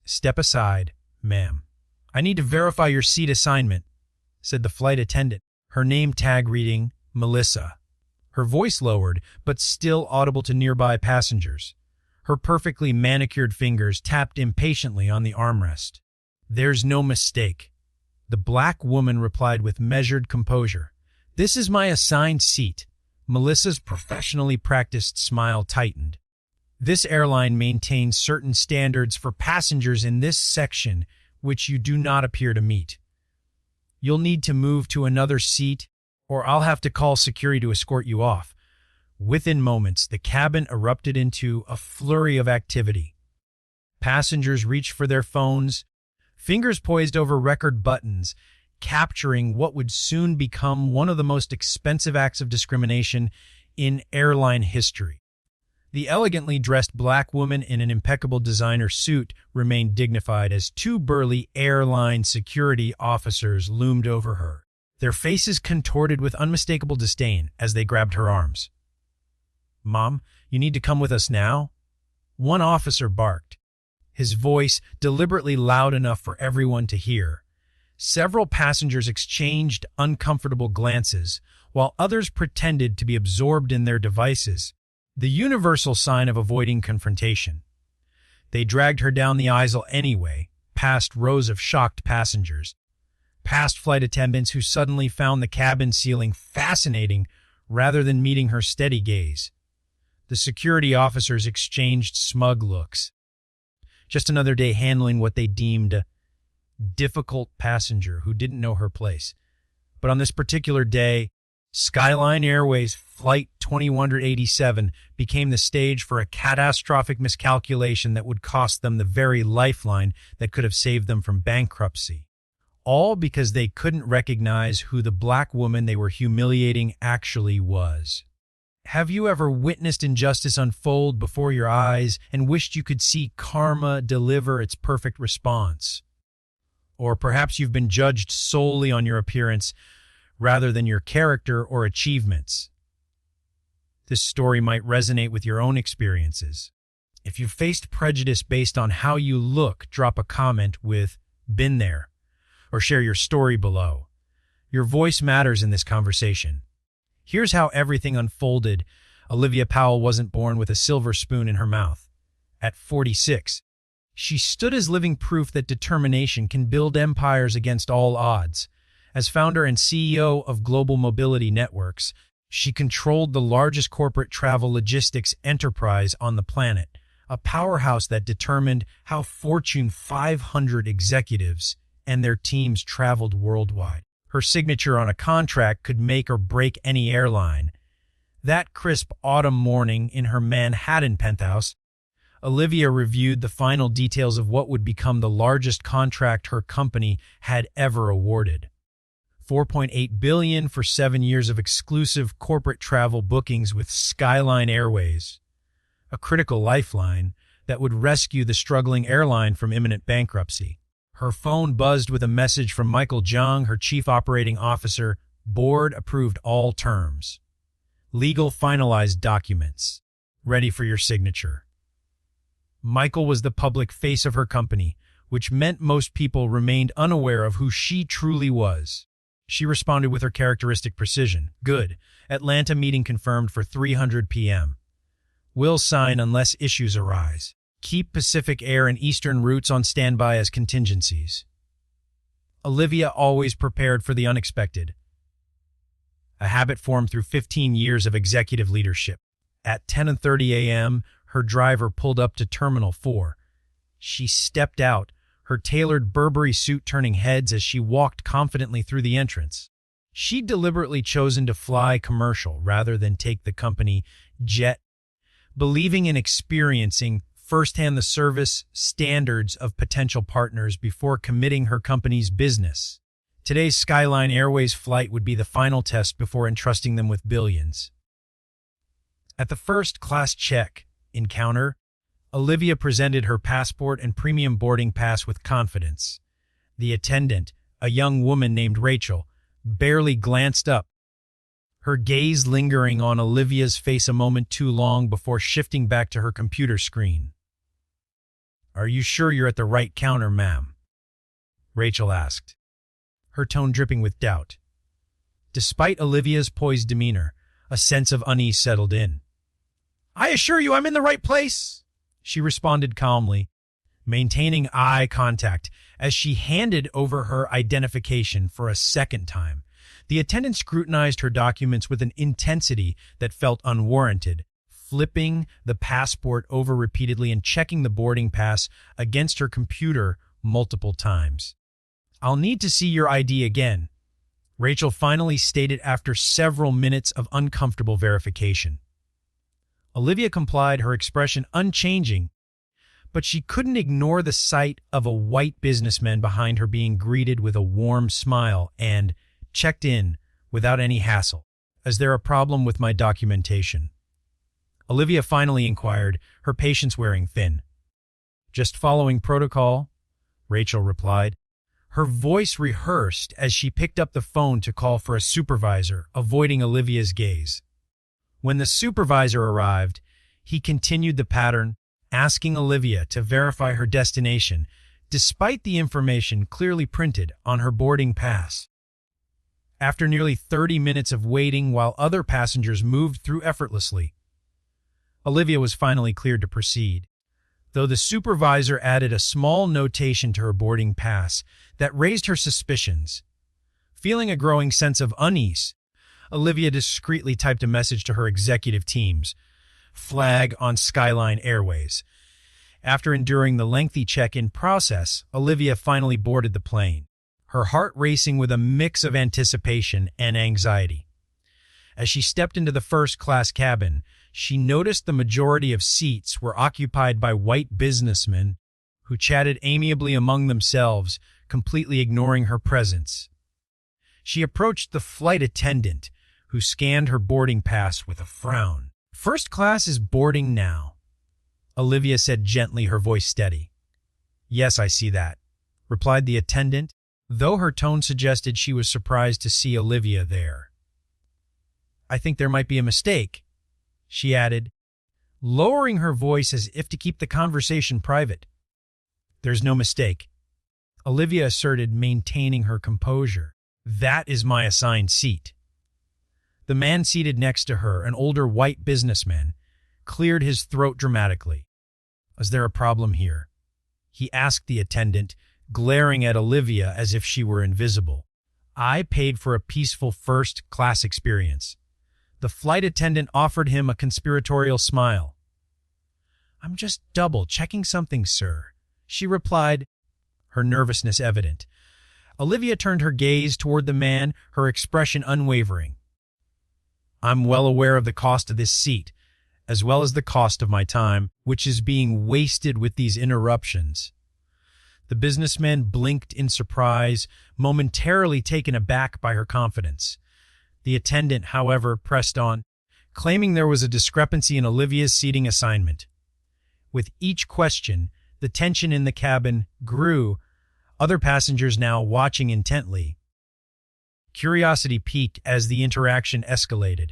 "Step aside, ma'am. I need to verify your seat assignment," said the flight attendant, her name tag reading Melissa. Her voice lowered, but still audible to nearby passengers. Her perfectly manicured fingers tapped impatiently on the armrest. "There's no mistake," the black woman replied with measured composure. "This is my assigned seat." Melissa's professionally practiced smile tightened. "This airline maintains certain standards for passengers in this section which you do not appear to meet. You'll need to move to another seat, or I'll have to call security to escort you off." Within moments, the cabin erupted into a flurry of activity. Passengers reached for their phones, fingers poised over record buttons, capturing what would soon become one of the most expensive acts of discrimination in airline history. The elegantly dressed black woman in an impeccable designer suit remained dignified as two burly airline security officers loomed over her, their faces contorted with unmistakable disdain as they grabbed her arms. "Mom, you need to come with us now," one officer barked, his voice deliberately loud enough for everyone to hear. Several passengers exchanged uncomfortable glances, while others pretended to be absorbed in their devices, the universal sign of avoiding confrontation. They dragged her down the aisle anyway, past rows of shocked passengers, past flight attendants who suddenly found the cabin ceiling fascinating rather than meeting her steady gaze. The security officers exchanged smug looks. Just another day handling what they deemed a difficult passenger who didn't know her place. But on this particular day, Skyline Airways Flight 2187 became the stage for a catastrophic miscalculation that would cost them the very lifeline that could have saved them from bankruptcy. All because they couldn't recognize who the black woman they were humiliating actually was. Have you ever witnessed injustice unfold before your eyes and wished you could see karma deliver its perfect response? Or perhaps you've been judged solely on your appearance rather than your character or achievements. This story might resonate with your own experiences. If you've faced prejudice based on how you look, drop a comment with "been there" or share your story below. Your voice matters in this conversation. Here's how everything unfolded. Olivia Powell wasn't born with a silver spoon in her mouth. At 46, she stood as living proof that determination can build empires against all odds. As founder and CEO of Global Mobility Networks, she controlled the largest corporate travel logistics enterprise on the planet, a powerhouse that determined how Fortune 500 executives and their teams traveled worldwide. Her signature on a contract could make or break any airline. That crisp autumn morning in her Manhattan penthouse, Olivia reviewed the final details of what would become the largest contract her company had ever awarded. $4.8 billion for 7 years of exclusive corporate travel bookings with Skyline Airways, a critical lifeline that would rescue the struggling airline from imminent bankruptcy. Her phone buzzed with a message from Michael Jung, her chief operating officer. Board approved all terms. Legal finalized documents. Ready for your signature. Michael was the public face of her company, which meant most people remained unaware of who she truly was. She responded with her characteristic precision. "Good. Atlanta meeting confirmed for 3:00 p.m. Will sign unless issues arise. Keep Pacific Air and Eastern routes on standby as contingencies." Olivia always prepared for the unexpected, a habit formed through 15 years of executive leadership. At 10:30 a.m., her driver pulled up to Terminal 4. She stepped out, her tailored Burberry suit turning heads as she walked confidently through the entrance. She'd deliberately chosen to fly commercial rather than take the company jet, believing in experiencing firsthand the service standards of potential partners before committing her company's business. Today's Skyline Airways flight would be the final test before entrusting them with billions. At the first class check encounter, Olivia presented her passport and premium boarding pass with confidence. The attendant, a young woman named Rachel, barely glanced up, her gaze lingering on Olivia's face a moment too long before shifting back to her computer screen. Are you sure you're at the right counter, ma'am? Rachel asked, her tone dripping with doubt. Despite Olivia's poised demeanor, a sense of unease settled in. I assure you I'm in the right place, she responded calmly, maintaining eye contact as she handed over her identification for a second time. The attendant scrutinized her documents with an intensity that felt unwarranted, flipping the passport over repeatedly and checking the boarding pass against her computer multiple times. I'll need to see your ID again, Rachel finally stated after several minutes of uncomfortable verification. Olivia complied, her expression unchanging, but she couldn't ignore the sight of a white businessman behind her being greeted with a warm smile and checked in without any hassle. Is there a problem with my documentation? Olivia finally inquired, her patience wearing thin. Just following protocol, Rachel replied. Her voice rehearsed as she picked up the phone to call for a supervisor, avoiding Olivia's gaze. When the supervisor arrived, he continued the pattern, asking Olivia to verify her destination, despite the information clearly printed on her boarding pass. After nearly 30 minutes of waiting while other passengers moved through effortlessly, Olivia was finally cleared to proceed, though the supervisor added a small notation to her boarding pass that raised her suspicions. Feeling a growing sense of unease, Olivia discreetly typed a message to her executive teams, flag on Skyline Airways. After enduring the lengthy check-in process, Olivia finally boarded the plane, her heart racing with a mix of anticipation and anxiety. As she stepped into the first-class cabin, she noticed the majority of seats were occupied by white businessmen who chatted amiably among themselves, completely ignoring her presence. She approached the flight attendant, who scanned her boarding pass with a frown. First class is boarding now, Olivia said gently, her voice steady. Yes, I see that, replied the attendant, though her tone suggested she was surprised to see Olivia there. I think there might be a mistake, she added, lowering her voice as if to keep the conversation private. There's no mistake, Olivia asserted, maintaining her composure. That is my assigned seat. The man seated next to her, an older white businessman, cleared his throat dramatically. Is there a problem here? He asked the attendant, glaring at Olivia as if she were invisible. I paid for a peaceful first-class experience. The flight attendant offered him a conspiratorial smile. I'm just double-checking something, sir, she replied, her nervousness evident. Olivia turned her gaze toward the man, her expression unwavering. I'm well aware of the cost of this seat, as well as the cost of my time, which is being wasted with these interruptions. The businessman blinked in surprise, momentarily taken aback by her confidence. The attendant, however, pressed on, claiming there was a discrepancy in Olivia's seating assignment. With each question, the tension in the cabin grew, other passengers now watching intently. Curiosity piqued as the interaction escalated.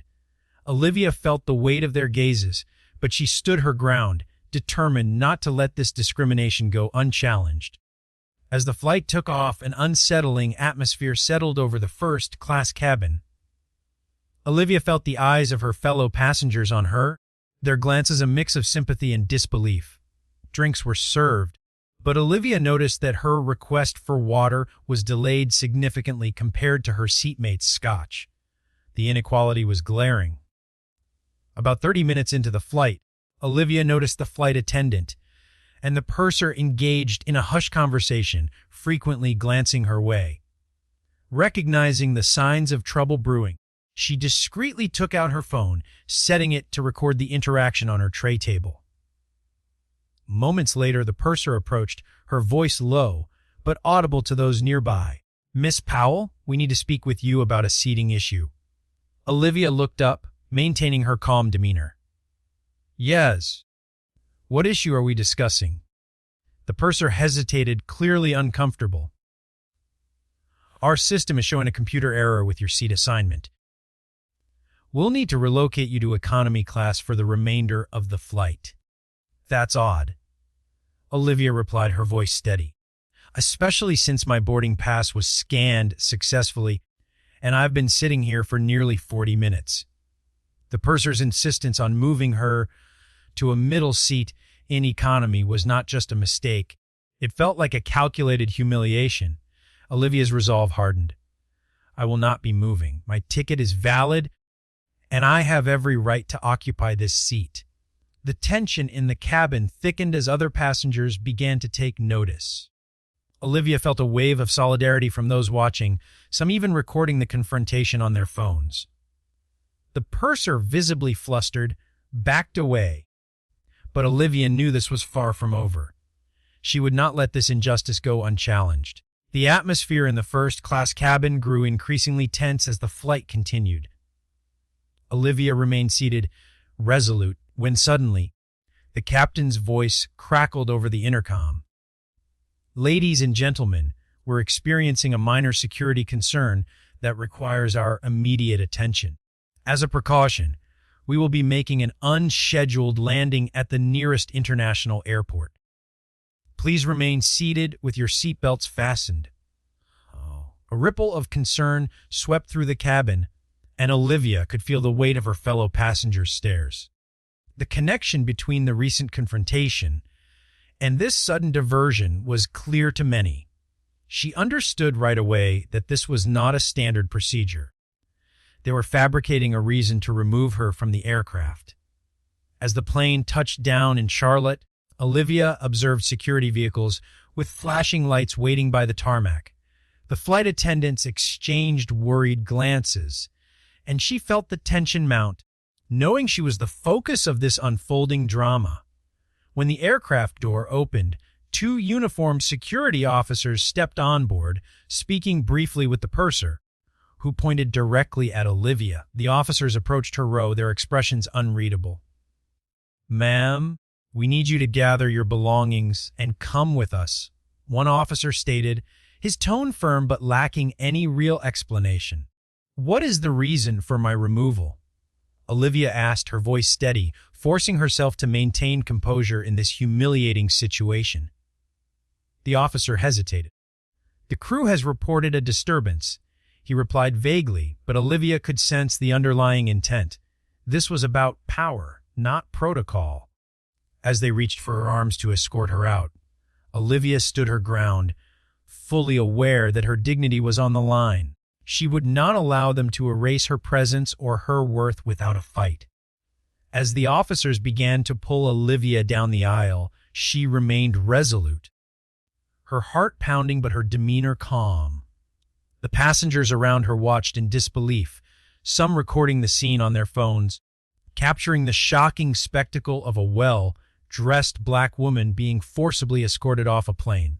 Olivia felt the weight of their gazes, but she stood her ground, determined not to let this discrimination go unchallenged. As the flight took off, an unsettling atmosphere settled over the first-class cabin. Olivia felt the eyes of her fellow passengers on her, their glances a mix of sympathy and disbelief. Drinks were served, but Olivia noticed that her request for water was delayed significantly compared to her seatmate's scotch. The inequality was glaring. About 30 minutes into the flight, Olivia noticed the flight attendant and the purser engaged in a hushed conversation, frequently glancing her way. Recognizing the signs of trouble brewing, she discreetly took out her phone, setting it to record the interaction on her tray table. Moments later, the purser approached, her voice low, but audible to those nearby. Miss Powell, we need to speak with you about a seating issue. Olivia looked up, maintaining her calm demeanor. Yes. What issue are we discussing? The purser hesitated, clearly uncomfortable. Our system is showing a computer error with your seat assignment. We'll need to relocate you to economy class for the remainder of the flight. That's odd. Olivia replied, her voice steady. Especially since my boarding pass was scanned successfully, and I've been sitting here for nearly 40 minutes. The purser's insistence on moving her to a middle seat in economy was not just a mistake. It felt like a calculated humiliation. Olivia's resolve hardened. I will not be moving. My ticket is valid, and I have every right to occupy this seat. The tension in the cabin thickened as other passengers began to take notice. Olivia felt a wave of solidarity from those watching, some even recording the confrontation on their phones. The purser, visibly flustered, backed away. But Olivia knew this was far from over. She would not let this injustice go unchallenged. The atmosphere in the first-class cabin grew increasingly tense as the flight continued. Olivia remained seated, resolute, when suddenly, the captain's voice crackled over the intercom. Ladies and gentlemen, we're experiencing a minor security concern that requires our immediate attention. As a precaution, we will be making an unscheduled landing at the nearest international airport. Please remain seated with your seatbelts fastened. A ripple of concern swept through the cabin, and Olivia could feel the weight of her fellow passengers' stares. The connection between the recent confrontation and this sudden diversion was clear to many. She understood right away that this was not a standard procedure. They were fabricating a reason to remove her from the aircraft. As the plane touched down in Charlotte, Olivia observed security vehicles with flashing lights waiting by the tarmac. The flight attendants exchanged worried glances, and she felt the tension mount, knowing she was the focus of this unfolding drama. When the aircraft door opened, two uniformed security officers stepped on board, speaking briefly with the purser, who pointed directly at Olivia. The officers approached her row, their expressions unreadable. "Ma'am, we need you to gather your belongings and come with us," one officer stated, his tone firm but lacking any real explanation. "What is the reason for my removal?" Olivia asked, her voice steady, forcing herself to maintain composure in this humiliating situation. The officer hesitated. "The crew has reported a disturbance," he replied vaguely, but Olivia could sense the underlying intent. This was about power, not protocol. As they reached for her arms to escort her out, Olivia stood her ground, fully aware that her dignity was on the line. She would not allow them to erase her presence or her worth without a fight. As the officers began to pull Olivia down the aisle, she remained resolute, her heart pounding but her demeanor calm. The passengers around her watched in disbelief, some recording the scene on their phones, capturing the shocking spectacle of a well-dressed black woman being forcibly escorted off a plane.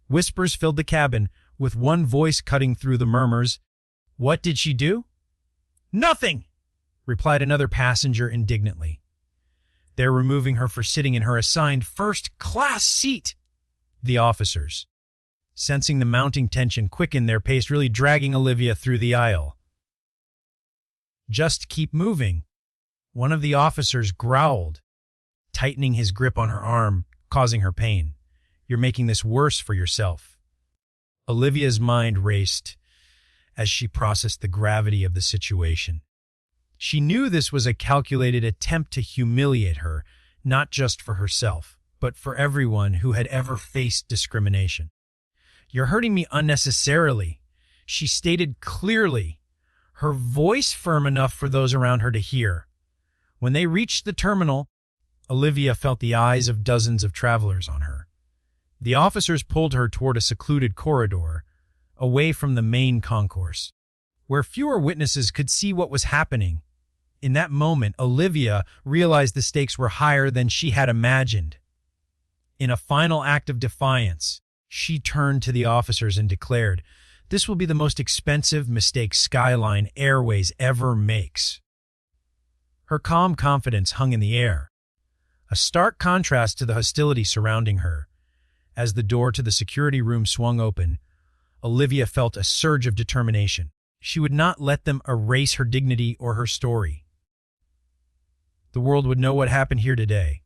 Whispers filled the cabin, with one voice cutting through the murmurs. "What did she do?" "Nothing," replied another passenger indignantly. "They're removing her for sitting in her assigned first-class seat." The officers, sensing the mounting tension, quickened their pace, really dragging Olivia through the aisle. "Just keep moving," one of the officers growled, tightening his grip on her arm, causing her pain. "You're making this worse for yourself." Olivia's mind raced as she processed the gravity of the situation. She knew this was a calculated attempt to humiliate her, not just for herself, but for everyone who had ever faced discrimination. "You're hurting me unnecessarily," she stated clearly, her voice firm enough for those around her to hear. When they reached the terminal, Olivia felt the eyes of dozens of travelers on her. The officers pulled her toward a secluded corridor, away from the main concourse, where fewer witnesses could see what was happening. In that moment, Olivia realized the stakes were higher than she had imagined. In a final act of defiance, she turned to the officers and declared, "This will be the most expensive mistake Skyline Airways ever makes." Her calm confidence hung in the air, a stark contrast to the hostility surrounding her. As the door to the security room swung open, Olivia felt a surge of determination. She would not let them erase her dignity or her story. The world would know what happened here today.